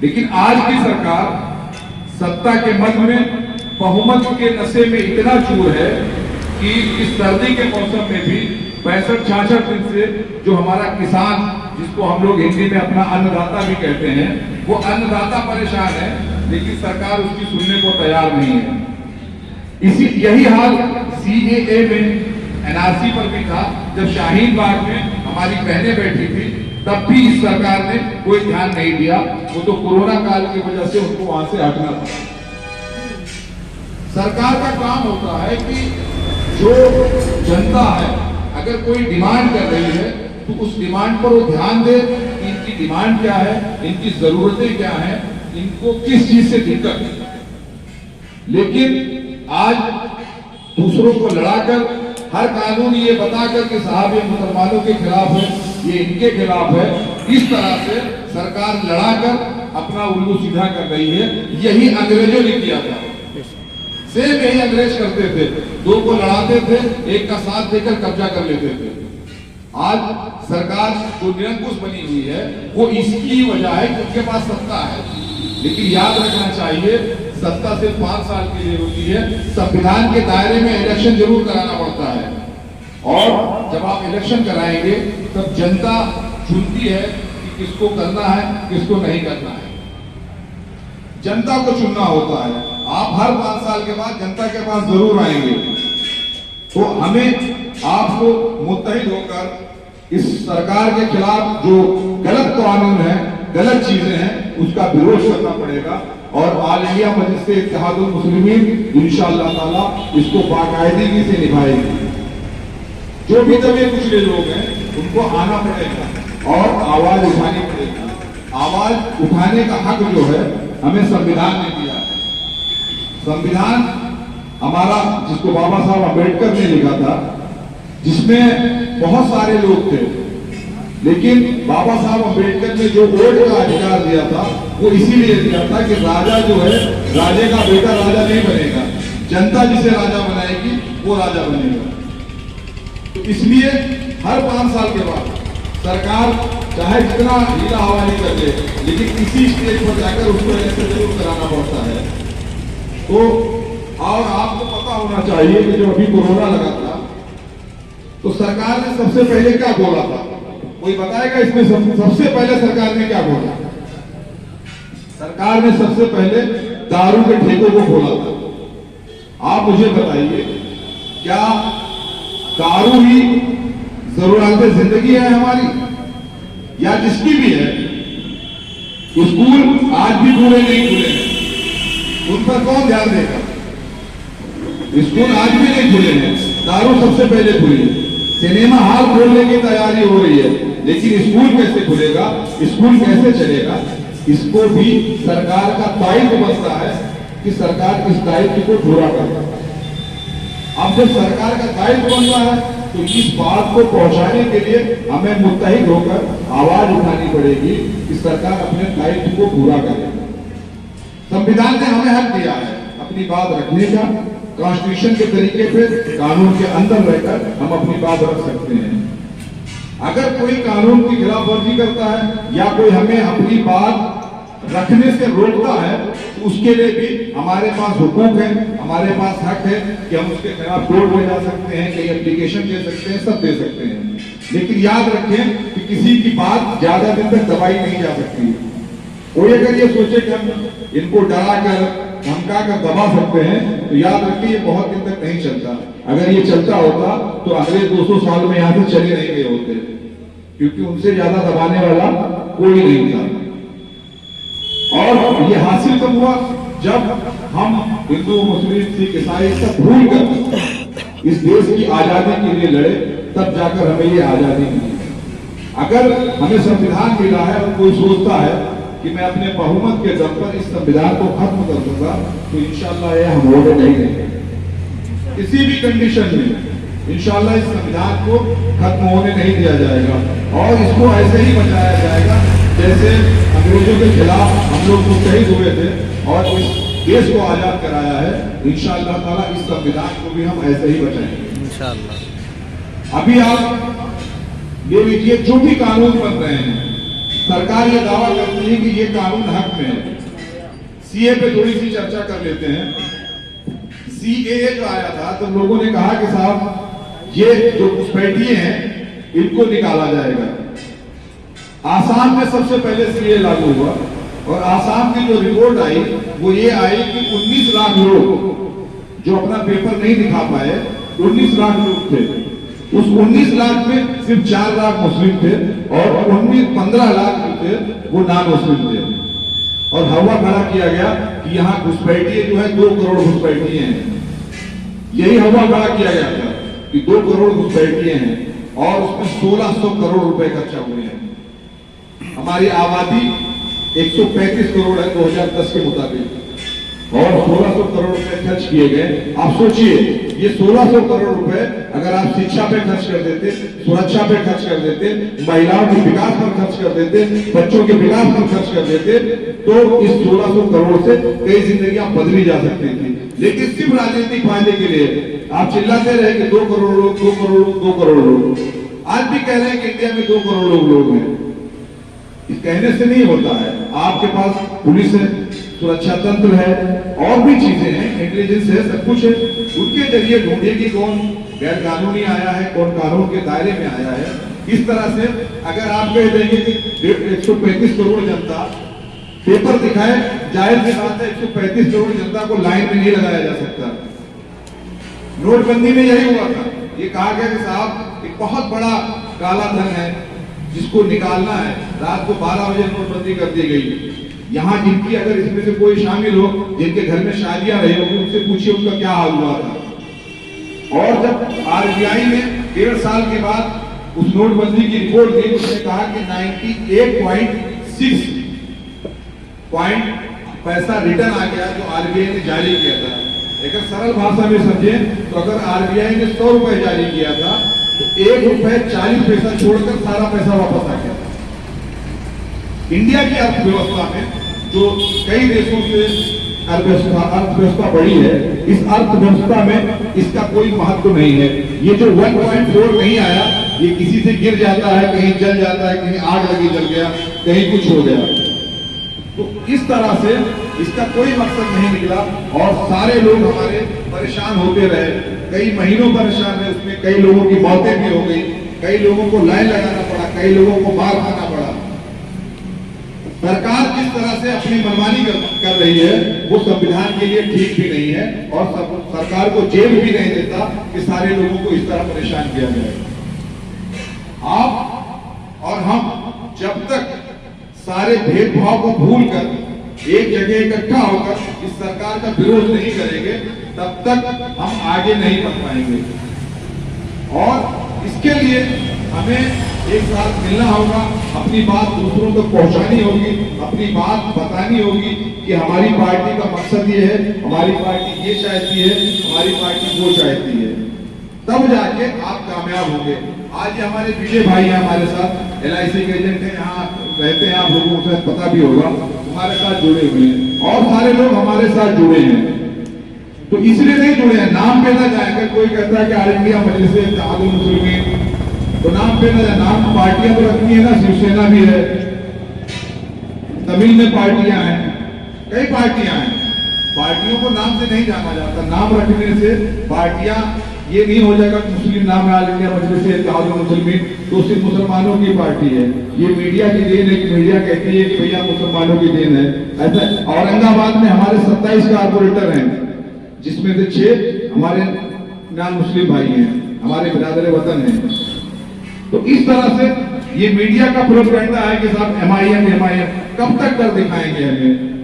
लेकिन आज की सरकार सत्ता के मद में बहुमत के नशे में इतना चूर है कि इस सर्दी के मौसम में भी 65-66 दिन से जो हमारा किसान, जिसको हम लोग हिंदी में अपना अन्नदाता भी कहते हैं, वो अन्नदाता परेशान है, लेकिन सरकार उसकी सुनने को तैयार नहीं है। यही हाल CAA में, NRC पर भी था। जब शाहीन बाग में हमारी बहनें बैठी थी तब भी इस सरकार ने कोई ध्यान नहीं दिया। वो तो कोरोना काल की वजह से उनको वहां से हटना था। सरकार का काम होता है कि जो जनता है अगर कोई डिमांड कर रही है तो उस डिमांड पर वो ध्यान दे कि इनकी डिमांड क्या है, इनकी जरूरतें क्या हैं, इनको किस चीज से दिक्कत है। लेकिन आज दूसरों को लड़ाकर, हर कानून ये बताकर कि साहब ये मुसलमानों के खिलाफ है, ये इनके खिलाफ है, इस तरह से सरकार लड़ाकर अपना उल्लू सीधा कर रही है। यही अंग्रेजों ने किया था, सेम यही अंग्रेज करते थे। दो को लड़ाते थे, एक का साथ देकर कब्जा कर लेते थे। आज सरकार जो निरंकुश बनी हुई है वो इसकी वजह है कि उनके पास सत्ता है। लेकिन याद रखना चाहिए, सत्ता सिर्फ 5 साल के लिए होती है। संविधान के दायरे में इलेक्शन जरूर कराना पड़ता है, और जब आप इलेक्शन कराएंगे तब जनता चुनती है कि किसको करना है, किसको नहीं करना है। जनता को चुनना होता है। आप हर 5 साल के बाद जनता के पास जरूर आएंगे। तो हमें आपको मुत्तहिद होकर इस सरकार के खिलाफ जो गलत कानून है, गलत चीजें हैं, उसका विरोध करना पड़ेगा। और आल इंडिया मजलिस इत्तेहादुल मुस्लिमीन इंशाअल्लाह ताला इसको बाकायदगी से निभाएगी। जो भी दबे कुचले लोग हैं उनको आना पड़ेगा और आवाज उठानी पड़ेगी। आवाज उठाने का हक जो है हमें संविधान ने दिया है। संविधान हमारा, जिसको बाबा साहब अम्बेडकर ने लिखा था, जिसमें बहुत सारे लोग थे, लेकिन बाबा साहब अम्बेडकर ने जो वोट का अधिकार दिया था वो इसीलिए दिया था कि राजा जो है, राजे का बेटा राजा नहीं बनेगा, जनता जिसे राजा बनाएगी वो राजा बनेगा। तो इसलिए हर 5 साल के बाद सरकार चाहे जितना हीला हवाली कर ले, लेकिन किसी स्टेज पर जाकर उसको इलेक्शन जरूर कराना पड़ता है। तो और आपको पता होना चाहिए कि जब अभी कोरोना लगा था तो सरकार ने सबसे पहले क्या बोला था? कोई बताएगा इसमें सबसे पहले सरकार ने क्या बोला? सरकार ने सबसे पहले दारू के ठेकों को खोला था। आप मुझे बताइए, क्या दारू ही जरूरत जिंदगी है हमारी, या जिसकी भी है? स्कूल आज भी पूरे नहीं खुले हैं, उन पर कौन ध्यान देगा? स्कूल आज भी नहीं खुले हैं, दारू सबसे पहले खुली। सिनेमा हॉल खोलने की तैयारी हो रही है, लेकिन स्कूल कैसे खुलेगा, स्कूल कैसे चलेगा? इसको भी सरकार का दायित्व बनता है कि सरकार इस दायित्व को पूरा करे। अब जब सरकार का दायित्व बन रहा है तो इस बात को पहुंचाने के लिए हमें मुत्तहिद होकर आवाज उठानी पड़ेगी कि सरकार अपने दायित्व को पूरा करे। संविधान ने हमें हक दिया है अपनी बात रखने का। कॉन्स्टिट्यूशन के तरीके पे कानून के अंदर रहकर हम अपनी बात रख सकते हैं। अगर कोई कानून की खिलाफवर्जी करता है या कोई हमें अपनी बात रखने से रोकता है तो उसके लिए भी हमारे पास हुकूक है, हमारे पास हक है कि हम उसके खिलाफ कोर्ट में जा सकते हैं, कई एप्लीकेशन दे सकते हैं, सब दे सकते हैं। लेकिन याद रखें कि किसी की बात ज्यादा दिन तक दबाई नहीं जा सकती। कोई अगर ये सोचे कि हम इनको डरा कर, धमका कर दबा सकते हैं तो याद रखिए ये बहुत दिन तक नहीं चलता। अगर ये चलता होता तो अंग्रेज 200 साल में यहां से चले नहीं गए होते, क्योंकि उनसे ज्यादा दबाने वाला कोई नहीं था। और ये हासिल कब हुआ? जब हम हिंदू, मुस्लिम, सिख, ईसाई सब भूल कर इस देश की आजादी के लिए लड़े, तब जाकर हमें ये आजादी मिली। अगर हमें संविधान मिला है और कोई सोचता है कि मैं अपने बहुमत के दम पर इस संविधान को खत्म कर दूंगा, तो इंशाअल्लाह ये हम होने नहीं देंगे। किसी भी कंडीशन में इंशाअल्लाह इस संविधान को खत्म होने नहीं दिया जाएगा और इसको ऐसे ही बचाया जाएगा जैसे अंग्रेजों के खिलाफ हम लोग मुत्तहिद हुए थे और इस देश को आजाद कराया है। इंशाअल्लाह ताला इस संविधान को भी हम ऐसे ही बचाएंगे इंशाअल्लाह। अभी आप ये लीजिए, जो भी कानून बन रहे हैं सरकार ये दावा करती है कि ये कानून हक में है। सीए पे थोड़ी सी चर्चा कर लेते हैं। सीएए जो आया था तो लोगों ने कहा कि साहब ये जो घुसपैठिए हैं इनको निकाला जाएगा। आसाम में सबसे पहले सीए लागू हुआ और आसाम की जो रिपोर्ट आई वो ये आई कि 19 लाख लोग जो अपना पेपर नहीं दिखा पाए, 19 लाख लोग थे। उस 19 लाख में सिर्फ 4 लाख मुस्लिम थे और 15 लाख जो थे वो नॉन मुस्लिम थे। और हवा खड़ा किया गया कि यहाँ घुसपैठिए जो है 2 करोड़ घुसपैठिए हैं। यही हवा खड़ा किया गया था कि 2 करोड़ घुसपैठिए हैं और उसमें 1600 करोड़ रुपए खर्चा हुए हैं। हमारी आबादी 135 करोड़ है 2010 के मुताबिक और 1600 करोड़ रुपए खर्च किए गए। आप सोचिए ये 1600 करोड़ रुपए अगर आप शिक्षा पे खर्च कर देते, सुरक्षा पे खर्च कर देते, महिलाओं के विकास पर खर्च कर देते, बच्चों के विकास पर खर्च कर देते तो इस 1600 करोड़ से कई जिंदगियां बदली जा सकती थी। लेकिन सिर्फ राजनीतिक फायदे के लिए आप चिल्लाते रहे कि 2 करोड़ लोग, 2 करोड़ लोग, 2 करोड़ लोग। आज भी कह रहे हैं कि इंडिया में 2 करोड़ लोग हैं। इस कहने से नहीं होता है। आपके पास पुलिस है, सुरक्षा तंत्र है और भी चीजें हैं, इंटेलिजेंस है, सब कुछ है। उनके जरिए ढूंढिए कि कौन गैर कानूनी आया है, कौन कानून के दायरे में आया है। इस तरह से अगर आप कह देंगे कि 135 करोड़ जनता पेपर दिखाए, जाहिर सी बात है 135 करोड़ जनता को लाइन में नहीं लगाया जा सकता। नोटबंदी में यही हुआ था। ये कहा गया कि साहब एक बहुत बड़ा काला धन है जिसको निकालना है। रात को 12 बजे नोटबंदी कर दी गई। यहाँ जिनकी अगर इसमें से कोई शामिल हो, जिनके घर में शादियां रही होगी, उनसे पूछिए उनका क्या हाल हुआ था। और जब आरबीआई ने 1.5 साल के बाद उस नोटबंदी की रिपोर्ट दी, उसने कहा कि 98.6 पॉइंट पैसा रिटर्न आ गया जो आरबीआई ने जारी किया था। अगर सरल भाषा में समझे तो अगर आरबीआई ने 100 रुपए जारी किया था तो 1 रुपए 40 पैसा छोड़कर सारा पैसा वापस आ गया। इंडिया की अर्थव्यवस्था में जो कई देशों से अर्थव्यवस्था बढ़ी है, इस अर्थव्यवस्था में इसका कोई महत्व नहीं है। ये जो 1.4 नहीं आया, ये किसी से गिर जाता है, कहीं जल जाता है, कहीं आग लगी जल गया, कहीं कुछ हो गया। तो इस तरह से इसका कोई मकसद नहीं निकला और सारे लोग हमारे परेशान होते रहे। कई महीनों परेशान रहे, उसमें कई लोगों की मौतें भी हो गई, कई लोगों को लाइन लगाना पड़ा, कई लोगों को मार खाना पड़ा। सरकार जिस तरह से अपनी मनमानी कर रही है वो संविधान के लिए ठीक भी नहीं है और सरकार को जेल भी नहीं देता कि सारे लोगों को इस तरह परेशान किया जाए। आप और हम जब तक सारे भेदभाव को भूलकर एक जगह इकट्ठा होकर इस सरकार का विरोध नहीं करेंगे तब तक हम आगे नहीं बढ़ पाएंगे। और इसके लिए हमें एक साथ मिलना होगा, अपनी बात दूसरों तक पहुंचानी होगी, अपनी बात बतानी होगी कि हमारी पार्टी का मकसद ये है, हमारी पार्टी ये चाहती है, हमारी पार्टी वो चाहती है। तब जाके आप कामयाब होंगे। आज ये हमारे विजय भाई हैं हमारे साथ, LIC के एजेंट हैं, यहाँ रहते हैं, आप लोगों को शायद पता भी होगा, हमारे साथ जुड़े हुए हैं और सारे लोग हमारे साथ जुड़े हैं। तो इसलिए नहीं जुड़े हैं, नाम पे ना जाएगा। कोई कहता है कि ऑल इंडिया मजलिस इत्तेहादुल मुस्लिमीन, तो नाम पे ना, नाम पार्टियां तो रखनी है ना, शिवसेना भी है, तमिल में पार्टियां हैं, कई पार्टियां हैं। पार्टियों को नाम से नहीं जाना जाता। नाम रखने से पार्टियां ये नहीं हो जाएगा कि मुस्लिम नाम है ऑल इंडिया मजलिस इत्तेहादुल मुस्लिमीन तो सिर्फ मुसलमानों की पार्टी है। ये मीडिया की देन है कि मीडिया कहती है कि भैया मुसलमानों की देन है। ऐसा औरंगाबाद में हमारे 27 कारपोरेटर हैं जिसमें से 6 हमारे नॉन मुस्लिम भाई हैं, हमारे बिरादर वतन हैं। तो इस तरह से ये मीडिया का प्रोपेगेंडा है कि साहब MIM कब तक कर दिखाएंगे हमें।